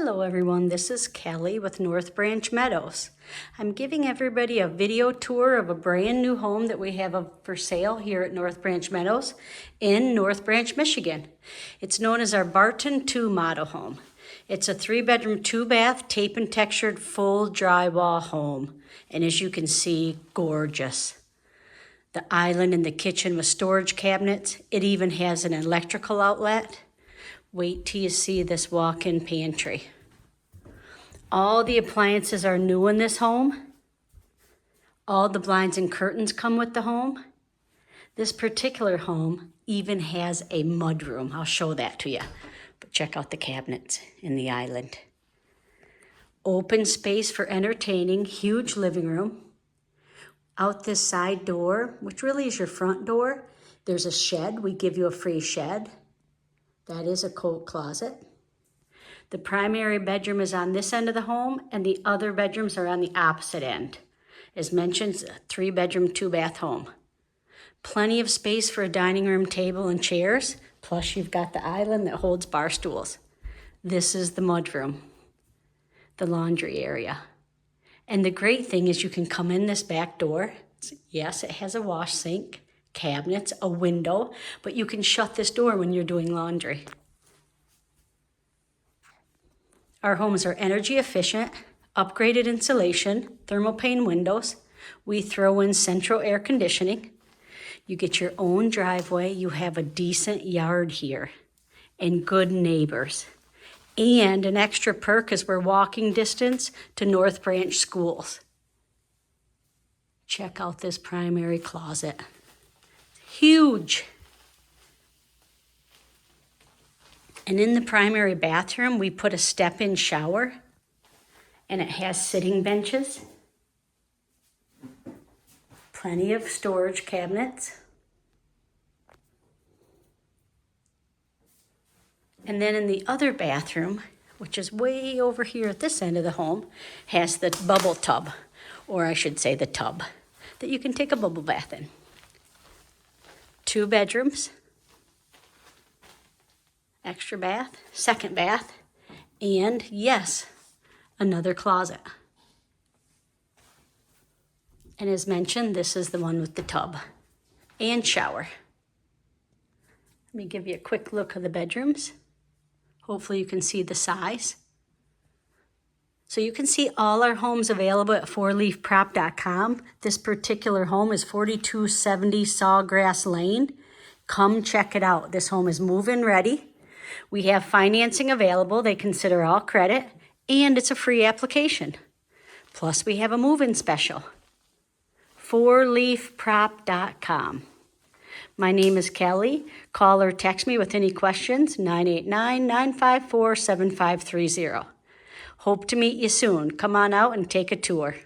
Hello everyone, this is Kelly with North Branch Meadows. I'm giving everybody a video tour of a brand new home that we have for sale here at North Branch Meadows in North Branch, Michigan. It's known as our Barton 2 model home. It's a 3-bedroom, 2-bath, tape and textured full drywall home. And as you can see, gorgeous. The island in the kitchen with storage cabinets. It even has an electrical outlet. Wait till you see this walk-in pantry. All the appliances are new in this home. All the blinds and curtains come with the home. This particular home even has a mudroom. I'll show that to you. But check out the cabinets in the island. Open space for entertaining, huge living room. Out this side door, which really is your front door, there's a shed. We give you a free shed. That is a coat closet. The primary bedroom is on this end of the home, and the other bedrooms are on the opposite end. As mentioned, it's a 3-bedroom, 2-bath home. Plenty of space for a dining room table and chairs, plus you've got the island that holds bar stools. This is the mudroom, the laundry area. And the great thing is you can come in this back door. Yes, it has a wash sink, cabinets, a window, but you can shut this door when you're doing laundry. Our homes are energy efficient, upgraded insulation, thermal pane windows. We throw in central air conditioning. You get your own driveway. You have a decent yard here and good neighbors. And an extra perk is we're walking distance to North Branch schools. Check out this primary closet. Huge. And in the primary bathroom, we put a step-in shower, and it has sitting benches, plenty of storage cabinets. And then in the other bathroom, which is way over here at this end of the home, has the bubble tub, or I should say the tub, that you can take a bubble bath in. 2 bedrooms, extra bath, second bath, and yes, another closet. And as mentioned, this is the one with the tub and shower. Let me give you a quick look of the bedrooms. Hopefully you can see the size. So you can see all our homes available at 4leafprop.com. This particular home is 4270 Sawgrass Lane. Come check it out. This home is move-in ready. We have financing available. They consider all credit, and it's a free application. Plus we have a move-in special. 4leafprop.com. My name is Kelly. Call or text me with any questions, 989-954-7530. Hope to meet you soon. Come on out and take a tour.